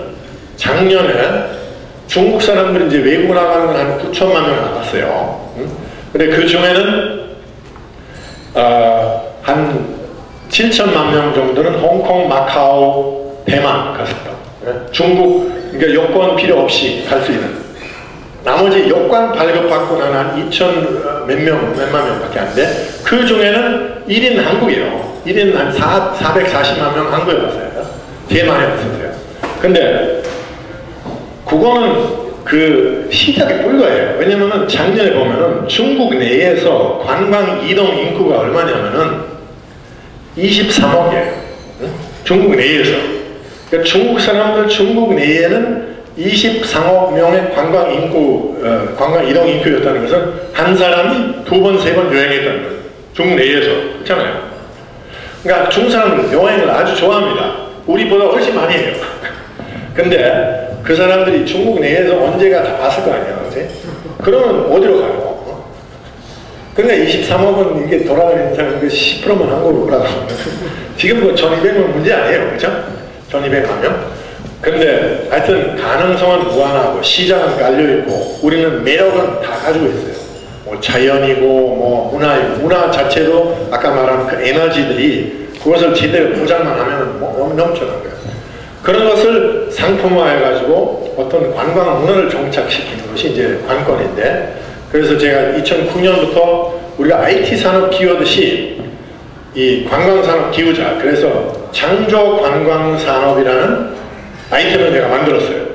작년에 중국 사람들이 이제 외국 나가는 건 한 9천만 명 나갔어요. 근데 그 중에는 한 7천만 명 정도는 홍콩, 마카오, 대만 갔었다. 중국, 그러니까 여권 필요 없이 갈 수 있는. 나머지 여권 발급받고 나는 한 2천 몇만 명밖에 안 돼. 그 중에는 1인 한국이에요. 1인 한 440만 명 한국에 갔어요. 제일 많이 갔었어요. 근데 그거는 그 시작이 불가해요. 왜냐면은 작년에 보면은 중국 내에서 관광 이동 인구가 얼마냐면은 23억이에요. 중국 내에서. 그러니까 중국 사람들 중국 내에는 23억 명의 관광 이동 인구였다는 것은 한 사람이 2번, 3번 여행했다는 거예요. 중국 내에서. 그렇잖아요. 그러니까 중국 사람들은 여행을 아주 좋아합니다. 우리보다 훨씬 많이 해요. 근데 그 사람들이 중국 내에서 언제가 다 봤을 거 아니에요. 그치? 그러면 어디로 가요? 그러니까 23억은 이게 돌아다니는 사람 10%만 한국으로 올라가면 지금 그 1200명 문제 아니에요. 그렇죠? 1200만 명? 근데 하여튼 가능성은 무한하고 시장은 깔려있고 우리는 매력은 다 가지고 있어요. 뭐 자연이고 뭐 문화이고 문화 자체도 아까 말한 그 에너지들이 그것을 제대로 포장만 하면 뭐 넘쳐난 거예요. 그런 것을 상품화해가지고 어떤 관광 문화를 정착시키는 것이 이제 관건인데, 그래서 제가 2009년부터 우리가 IT 산업 키우듯이 이 관광 산업 키우자. 그래서 창조 관광 산업이라는 아이템을 제가 만들었어요.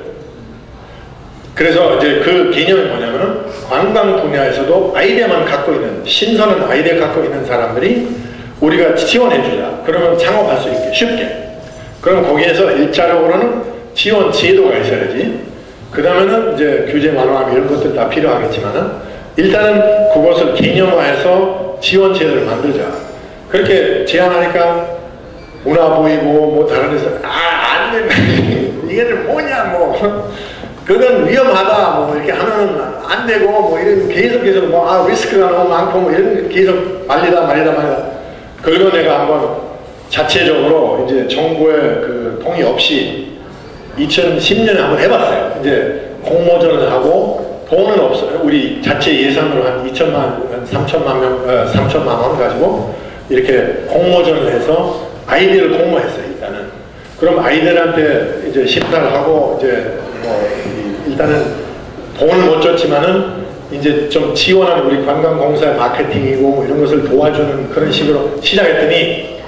그래서 이제 그 개념이 뭐냐면은 관광 분야에서도 아이디어만 갖고 있는, 신선한 아이디어 갖고 있는 사람들이 우리가 지원해주자. 그러면 창업할 수 있게 쉽게. 그럼 거기에서 일차적으로는 지원 제도가 있어야지. 그 다음에는 이제 규제 완화함 이런 것들 다 필요하겠지만은 일단은 그것을 개념화해서 지원 제도를 만들자. 그렇게 제안하니까 문화부이고 뭐 다른 데서 안 된다. 이게 뭐냐 뭐 그건 위험하다 뭐 이렇게 하면은 안 되고 뭐 이런 계속 뭐 리스크가 너무 많고 뭐 이런 계속 말리다. 그리고 내가 한번 자체적으로 이제 정부의 그 동의 없이 2010년에 한번 해봤어요. 이제 공모전을 하고 돈은 없어요. 우리 자체 예산으로 한 3천만 원 가지고 이렇게 공모전을 해서 아이디어를 공모했어요. 일단은. 그럼 아이들한테 이제 심사를 하고 이제 뭐 일단은 돈을 못 줬지만은 이제 좀 지원하는 우리 관광공사의 마케팅이고 뭐 이런 것을 도와주는 그런 식으로 시작했더니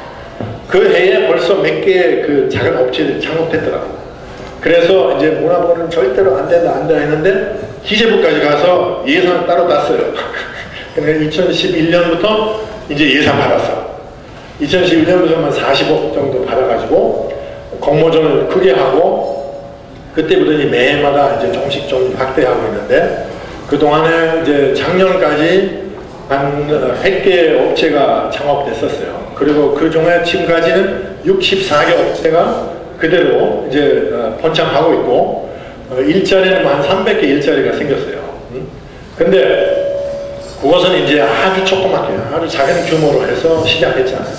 그 해에 벌써 몇 개의 그 작은 업체들이 창업했더라고요. 그래서 이제 문화부는 절대로 안 된다 했는데 기재부까지 가서 예산을 따로 땄어요. 그러니까 2011년부터 이제 예산 받았어. 2011년부터만 40억 정도 받아가지고 공모전을 크게 하고 그때부터 이제 매해마다 이제 조금씩 좀 확대하고 있는데 그동안에 이제 작년까지 한 100개 업체가 창업됐었어요. 그리고 그 중에 지금까지는 64개 업체가 그대로 이제 번창하고 있고 일자리는 한 300개 일자리가 생겼어요. 근데 그것은 이제 아주 조그맣게 아주 작은 규모로 해서 시작했잖아요.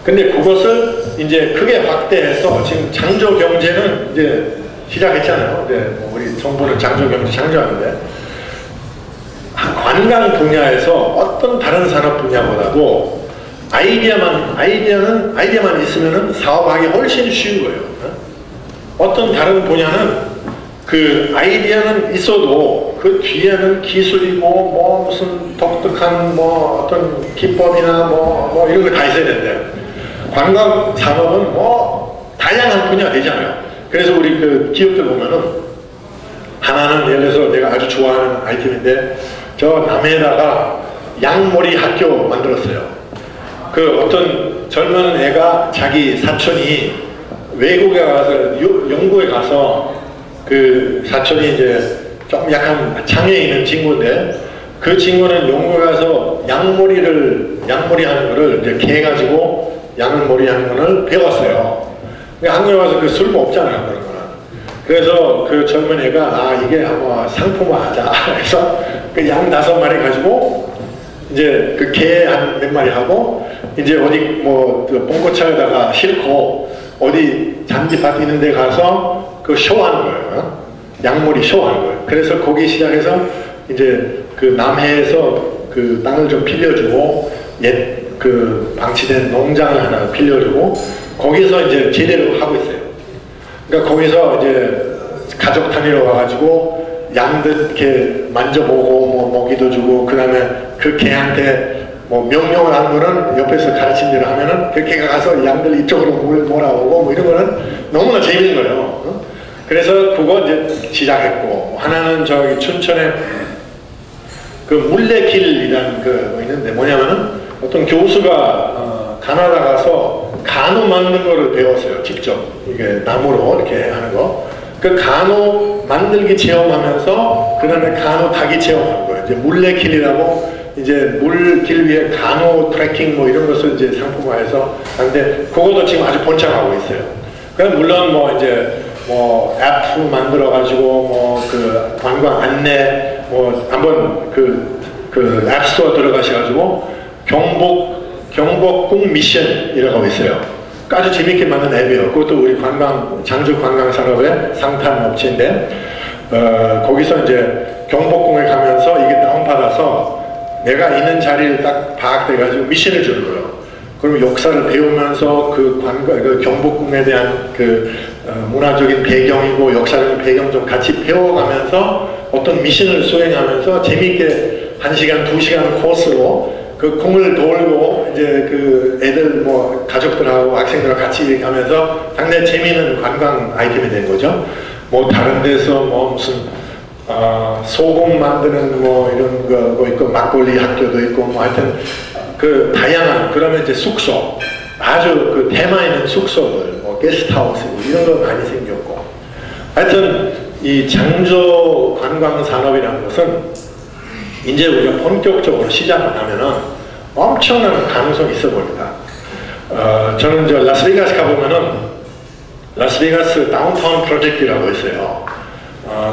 근데 그것을 이제 크게 확대해서 지금 창조 경제는 이제 시작했잖아요. 뭐 우리 정부는 창조 경제 창조하는데 관광 분야에서 어떤 다른 산업 분야보다도 아이디어만 있으면은 사업하기 훨씬 쉬운 거예요. 어떤 다른 분야는 그 아이디어는 있어도 그 뒤에는 기술이고 뭐 무슨 독특한 뭐 어떤 기법이나 뭐 이런 거 다 있어야 되는데 관광 산업은 뭐 다양한 분야가 되잖아요. 그래서 우리 그 기업들 보면은 하나는 예를 들어서 내가 아주 좋아하는 아이템인데 저 남해에다가 양머리 학교 만들었어요. 그 어떤 젊은 애가 자기 사촌이 외국에 가서 영국에 가서 그 사촌이 이제 좀 약간 장애 있는 친구인데 그 친구는 영국에 가서 양머리 하는 거를 이제 개가지고 양머리 하는 거를 배웠어요. 한국에 와서 그 술 먹잖아요. 그런 거는. 그래서 그 젊은 애가 이게 한번 상품화하자. 그래서 그 양 5마리 가지고 이제 그 개 한 몇 마리 하고 이제 어디 뭐 봉고차에다가 싣고 어디 잔디밭 있는 데 가서 그 쇼하는 거예요. 양머리 쇼하는 거예요. 그래서 거기 시작해서 이제 그 남해에서 그 땅을 좀 빌려주고 옛 그 방치된 농장을 하나 빌려주고 거기서 이제 제대로 하고 있어요. 그러니까 거기서 이제 가족 단위로 와가지고 양들 이렇게 만져보고 뭐 먹이도 주고 그 다음에 그 개한테 뭐 명령을 하는 거는 옆에서 가르친 대로 하면은 그 개가 가서 양들 이쪽으로 몰아오고 뭐 이런 거는 너무나 재밌는 거예요. 그래서 그거 이제 시작했고 하나는 저기 춘천에 그 물레길이라는 그 있는데 뭐냐면은 어떤 교수가 가나다 가서 간호 만드는 거를 배웠어요. 직접 이게 나무로 이렇게 하는 거. 그 간호 만들기 체험하면서 그 다음에 간호 타기 체험하는 거예요. 이제 물레길이라고 이제 물길 위에 간호 트레킹 뭐 이런 것을 이제 상품화해서 하는데 그것도 지금 아주 번창하고 있어요. 그럼 물론 뭐 이제 뭐 앱 만들어 가지고 뭐 그 관광 안내 뭐 한번 그 앱스토어 들어가셔가지고 경복궁 미션이라고 있어요. 아주 재밌게 만든 앱이에요. 그것도 우리 장주 관광 산업의 상탄 업체인데 거기서 이제 경복궁에 가면서 이게 다운받아서 내가 있는 자리를 딱 파악돼가지고 미션을 주는 거예요. 그럼 역사를 배우면서 그 경복궁에 대한 그 문화적인 배경이고 역사적인 배경 좀 같이 배워가면서 어떤 미션을 수행하면서 재미있게 1시간, 2시간 코스로 그 궁을 돌고 이제 그 애들 뭐 가족들하고 학생들하고 같이 가면서 상당히 재미있는 관광 아이템이 된 거죠. 뭐 다른 데서 뭐 무슨 소금 만드는 뭐 이런 거 있고 막걸리 학교도 있고 뭐 하여튼 그 다양한 그러면 이제 숙소 아주 그 테마 있는 숙소들 뭐 게스트하우스 이런 거 많이 생겼고 하여튼 이 장소 관광 산업이라는 것은 이제 우리가 본격적으로 시작을 하면은 엄청난 가능성이 있어 보입니다. 저는 저 라스베가스 가보면은 라스베가스 다운타운 프로젝트라고 있어요.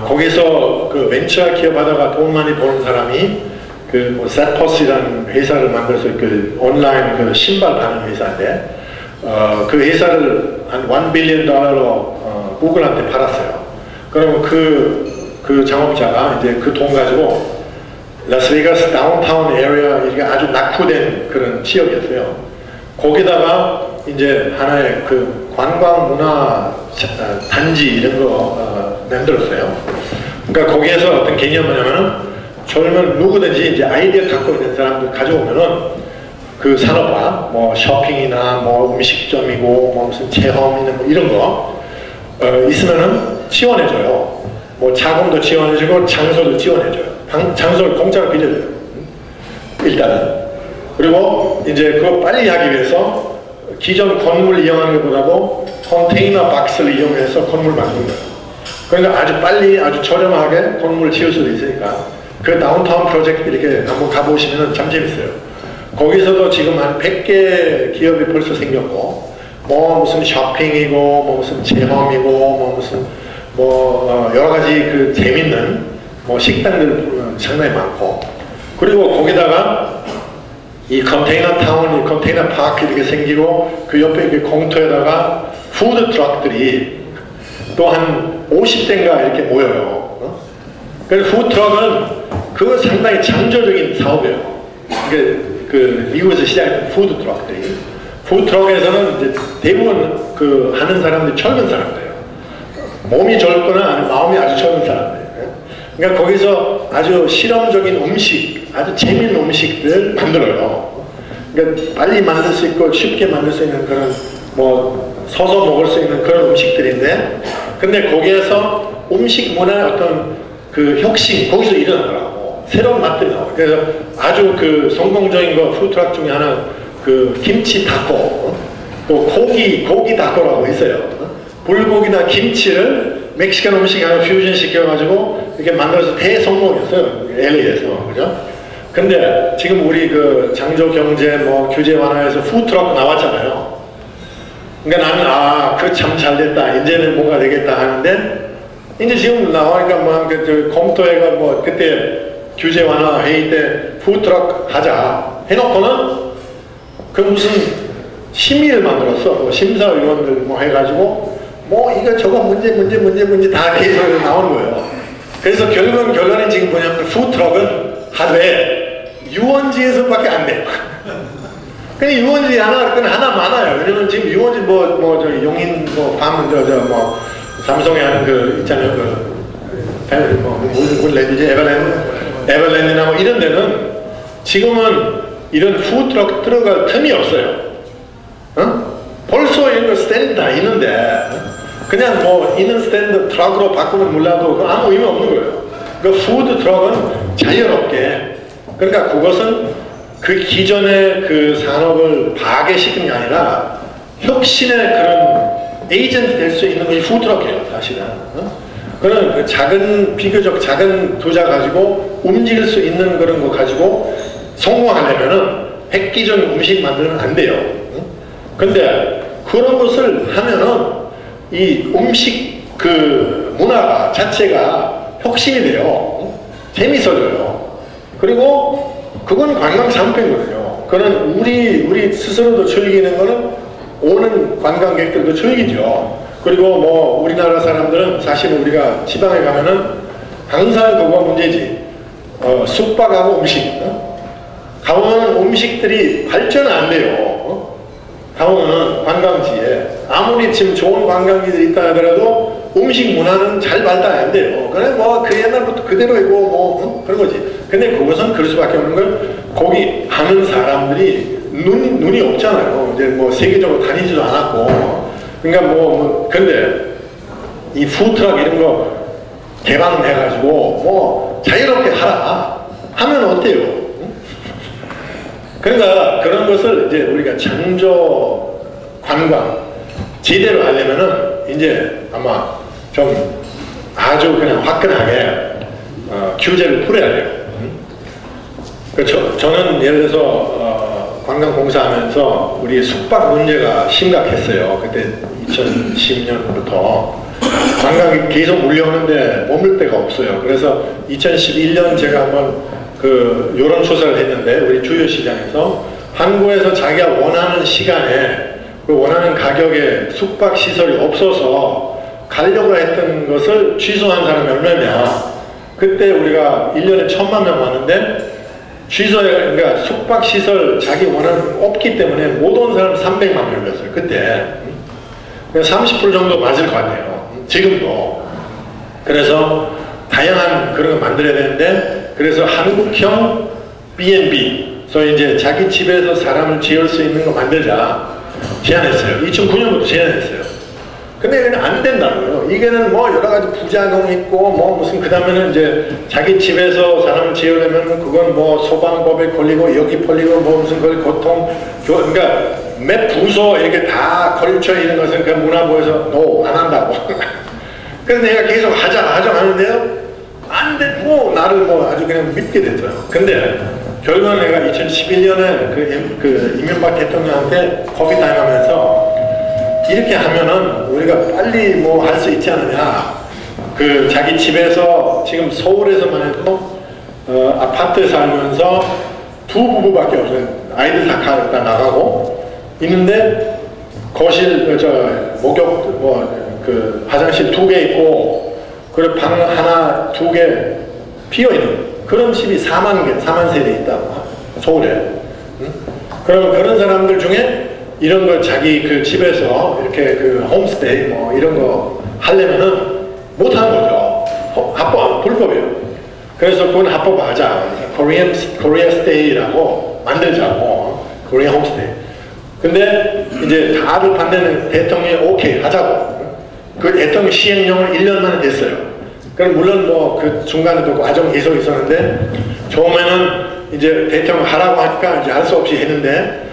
거기서 그 벤처 기업 하다가 돈 많이 버는 사람이 그 세퍼스라는 회사를 만들어서 그 온라인 그 신발 파는 회사인데 그 회사를 한 $1 빌리언 구글한테 팔았어요. 그러면 그 창업자가 이제 그 돈 가지고 라스베가스 다운타운 에리아 이게 아주 낙후된 그런 지역이었어요. 거기다가 이제 하나의 그 관광 문화 단지 이런 거 만들었어요. 그러니까 거기에서 어떤 개념이 뭐냐면은 젊은 누구든지 이제 아이디어 갖고 있는 사람들 가져오면은 그 산업화, 뭐 쇼핑이나 뭐 음식점이고 뭐 무슨 체험이나 뭐 이런 거 있으면은 지원해줘요. 뭐 자금도 지원해주고 장소도 지원해줘요. 장소를 공짜로 빌려줘요. 일단은. 그리고 이제 그거 빨리 하기 위해서 기존 건물 이용하는 것보다도 컨테이너 박스를 이용해서 건물 만드는 거예요. 그러니까 아주 빨리 아주 저렴하게 건물을 지을 수도 있으니까 그 다운타운 프로젝트 이렇게 한번 가보시면 참 재밌어요. 거기서도 지금 한 100개 기업이 벌써 생겼고 뭐 무슨 쇼핑이고 뭐 무슨 체험이고 뭐 무슨 뭐 여러 가지 그 재밌는 뭐 식당들 상당히 많고 그리고 거기다가 이 컨테이너 타운, 이 컨테이너 파크 이렇게 생기고 그 옆에 그 공터에다가 푸드 트럭들이 또 한 50대인가 이렇게 모여요. 그래서 푸드 트럭은 그거 상당히 창조적인 사업이에요. 그 미국에서 시작한 푸드 트럭들이 푸드 트럭에서는 이제 대부분 그 하는 사람들이 젊은 사람들이에요. 몸이 젊거나 아니면 마음이 아주 젊은 사람들. 그러니까 거기서 아주 실험적인 음식, 아주 재미있는 음식들 만들어요. 그러니까 빨리 만들 수 있고 쉽게 만들 수 있는 그런 뭐 서서 먹을 수 있는 그런 음식들인데, 근데 거기에서 음식 문화의 어떤 그 혁신 거기서 일어나더라고. 새로운 맛들이 나와요. 그래서 아주 그 성공적인 거 푸드트럭 중에 하나 그 김치 타코, 또 고기 타코라고 있어요. 불고기나 김치를 멕시칸 음식 하나 퓨전 시켜가지고 이렇게 만들어서 대성공이었어요. LA에서. 그죠? 근데 지금 우리 그 장조 경제 뭐 규제 완화에서 푸드트럭 나왔잖아요. 그러니까 나는 그 참 잘됐다. 이제는 뭔가 되겠다 하는데 이제 지금 나오니까 뭐 그 검토회가 뭐 그때 규제 완화 회의 때 푸드트럭 하자 해놓고는 그 무슨 심의를 만들었어. 뭐 심사위원들 뭐 해가지고 뭐 이거 저거 문제 다 계속 나오는 거예요. 그래서 결론은 지금 뭐냐면 푸드트럭은 하되 유원지에서밖에 안 돼요. 근데 유원지 하나 많아요. 왜냐면 지금 유원지 저 용인 밤 뭐 삼성에 하는 그 있잖아요. 무슨 랜드지 에버랜드나 뭐 이런 데는 지금은 이런 푸드트럭 들어갈 틈이 없어요. 벌써 이런 거 스탠드 다 있는데 그냥 뭐 있는 스탠드 트럭으로 바꾸면 몰라도 아무 의미 없는 거예요. 그 푸드트럭은 자유롭게, 그러니까 그것은 그 기존의 그 산업을 파괴시키는 게 아니라 혁신의 그런 에이전트 될 수 있는 것이 푸드트럭이에요, 사실은. 그런 그 비교적 작은 투자 가지고 움직일 수 있는 그런 거 가지고 성공하려면은 획기적인 음식 만들면 안 돼요. 근데 그런 것을 하면은 이 음식 그 문화가 자체가 혁신이 돼요. 재밌어져요. 그리고 그건 관광 상품이거든요. 그건 우리 스스로도 즐기는 거는 오는 관광객들도 즐기죠. 그리고 뭐 우리나라 사람들은 사실은 우리가 지방에 가면은 항상 그거 문제지. 숙박하고 음식. 가보면 음식들이 발전 안 돼요. 가보면은 관광지에 아무리 지금 좋은 관광지들이 있다 하더라도 음식 문화는 잘 발달 안 돼요. 그래 뭐 그 옛날부터 그대로이고 뭐 그런 거지. 근데 그것은 그럴 수밖에 없는 건 거기 하는 사람들이 눈이 없잖아요. 이제 뭐 세계적으로 다니지도 않았고. 그러니까 근데 이 푸드트럭 이런 거 개방해가지고 뭐 자유롭게 하라 하면 어때요? 그러니까 그런 것을 이제 우리가 창조 관광 제대로 하려면은 이제 아마 좀 아주 그냥 화끈하게 규제를 풀어야 돼요. 그렇죠. 저는 예를 들어서 관광공사하면서 우리 숙박 문제가 심각했어요. 그때 2010년부터 관광이 계속 몰려오는데 머물 데가 없어요. 그래서 2011년 제가 한번 그 여론조사를 했는데 우리 주요 시장에서 한국에서 자기가 원하는 시간에 그 원하는 가격에 숙박 시설이 없어서 가려고 했던 것을 취소한 사람이 얼마냐. 그때 우리가 1년에 1000만 명 왔는데 그러니까 숙박시설 자기 원하는 없기 때문에 못 온 사람 300만 명이었어요. 그때 30% 정도 맞을 것 같아요. 지금도. 그래서 다양한 그런 거 만들어야 되는데 그래서 한국형 B&B 소위 이제 자기 집에서 사람을 지을 수 있는 거 만들자 제안했어요. 2009년부터 제안했어요. 근데 이게 안 된다고요. 이게는 뭐 여러 가지 부작용이 있고 뭐 무슨 그 다음에는 이제 자기 집에서 사람을 지으려면 그건 뭐 소방법에 걸리고 여기 걸리고 뭐 무슨 그 고통 그러니까 몇 부서 이렇게 다 걸쳐 있는 것은 그 문화부에서 안 한다고. 그래서 내가 계속 하자 하는데요. 안 되고 나를 뭐 아주 그냥 믿게 됐어요. 근데 결국은 내가 2011년에 그 이명박 대통령한테 커피 타임 하면서 이렇게 하면은 우리가 빨리 뭐 할 수 있지 않느냐. 그 자기 집에서 지금 서울에서만 해도 아파트에 살면서 두 부부밖에 없어요. 아이들 다 나가고 있는데 거실 목욕 그 화장실 2개 있고 그리고 방 하나 2개 비어 있는 그런 집이 4만 세대 있다고 서울에. 응? 그러면 그런 사람들 중에 이런 걸 자기 그 집에서 이렇게 그 홈스테이 뭐 이런 거 하려면은 못 하는 거죠. 합법, 불법이에요. 그래서 그건 합법화하자. 코리아 스테이라고 만들자고. 코리아 홈스테이. 근데 이제 다들 반대는 대통령이 오케이 하자고. 그 대통령 시행령을 1년 만에 됐어요. 그럼 물론 뭐 그 중간에도 과정이 계속 있었는데 처음에는 이제 대통령 하라고 하니까 이제 할 수 없이 했는데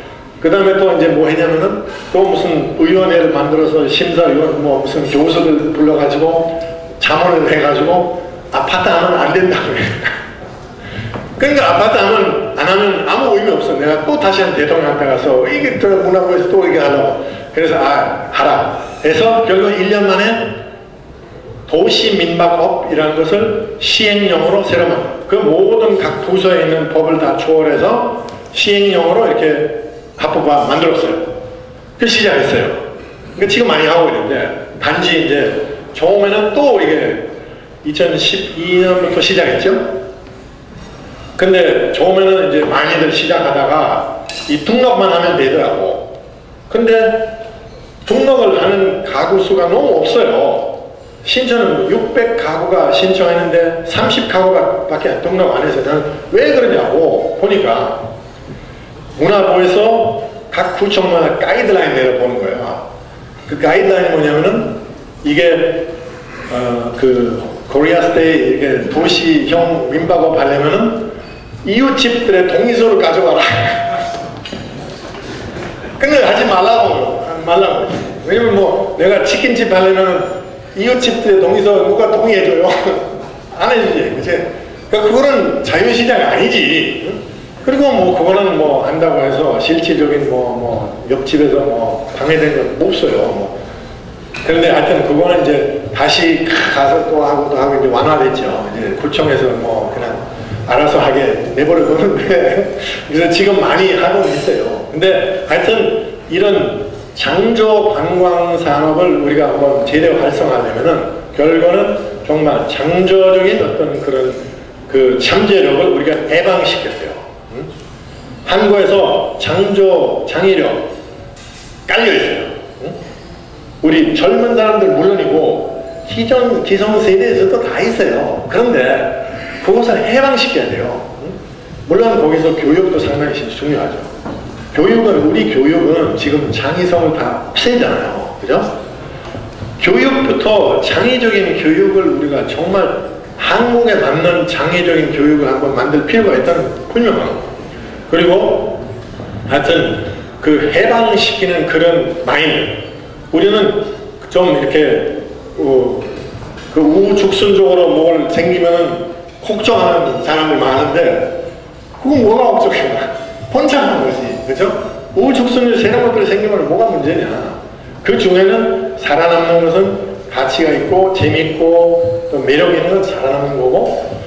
그 다음에 또 이제 뭐 했냐면은 또 무슨 의원회를 만들어서 심사위원 뭐 무슨 교수들 불러가지고 자문을 해가지고 아파트 하면 안 된다고 해. 그러니까 아파트 하면 안 하면 아무 의미 없어. 내가 또 다시 한 대통령한테 가서 이게 또 문화부에서 또 이게 하려고. 그래서 하라. 해서 결국 1년 만에 도시민박업이라는 것을 시행령으로 새로 그 모든 각 부서에 있는 법을 다 초월해서 시행령으로 이렇게 합법화 만들었어요. 그 시작했어요. 그러니까 지금 많이 하고 있는데 단지 이제 처음에는 또 이게 2012년부터 시작했죠. 근데 처음에는 이제 많이들 시작하다가 이 등록만 하면 되더라고. 근데 등록을 하는 가구 수가 너무 없어요. 신청은 600가구가 신청했는데 30가구밖에 등록 안 해서 나는 왜 그러냐고 보니까 문화부에서 각 구청마다 가이드라인 내려보는 거예요. 그 가이드라인이 뭐냐면은 이게 그 코리아 스테이 이렇게 도시형 민박업 하려면은 이웃집들의 동의서를 가져와라. 근데 하지 말라고. 왜냐면 뭐 내가 치킨집 하려면은 이웃집들의 동의서 누가 동의해줘요? 안 해주지. 그치? 그러니까 그거는 자유시장이 아니지. 그리고 뭐 그거는 뭐 한다고 해서 실질적인 뭐 옆집에서 뭐 방해된 건 없어요. 뭐. 그런데 하여튼 그거는 이제 다시 가서 또 하고 이제 완화됐죠. 이제 구청에서 뭐 그냥 알아서 하게 내버려 두는데 그래서 지금 많이 하고 있어요. 근데 하여튼 이런 장조 관광 산업을 우리가 한번 제대로 활성화하려면은 결과는 정말 장조적인 어떤 그런 그 잠재력을 우리가 해방시켜야 돼요. 응? 한국에서 장의력 깔려있어요. 응? 우리 젊은 사람들 물론이고 기성세대에서도 다 있어요. 그런데 그것을 해방시켜야 돼요. 응? 물론 거기서 교육도 상당히 중요하죠. 우리 교육은 지금 창의성을 다 없애잖아요. 그죠? 교육부터 창의적인 교육을 우리가 정말 한국에 맞는 창의적인 교육을 한번 만들 필요가 있다는 분명하고. 그리고 하여튼 그 해방시키는 그런 마인드. 우리는 좀 이렇게 그 우후죽순적으로 뭘 생기면은 걱정하는 사람이 많은데 그건 뭐가 걱정이야? 혼자 하는 거지, 그죠? 우후죽순이 새로운 것들이 생기면 뭐가 문제냐? 그 중에는 살아남는 것은 가치가 있고 재미있고 또 매력 있는 건 살아남는 거고,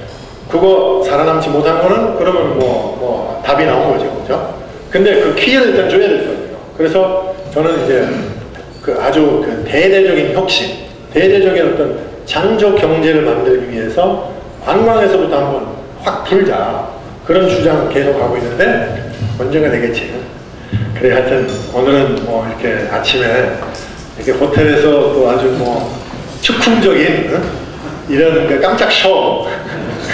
그거 살아남지 못한 거는 그러면 뭐 답이 나온 거죠, 그죠? 근데 그 기회를 일단 줘야 될 거예요. 그래서 저는 이제 그 아주 그 대대적인 혁신, 대대적인 어떤 장적 경제를 만들기 위해서 관광에서부터 한번 확 풀자, 그런 주장을 계속 하고 있는데 문제가 되겠지. 그래, 하여튼 오늘은 뭐 이렇게 아침에 이렇게 호텔에서 또 아주 뭐 즉흥적인 이런 그 깜짝 쇼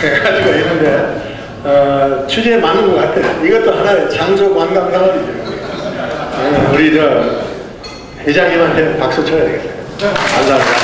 해가지고 있는데 취지에 맞는 것 같아요. 이것도 하나의 장소 관광 산업이죠. 우리 저 회장님한테 박수 쳐야 되겠어요. 감사합니다.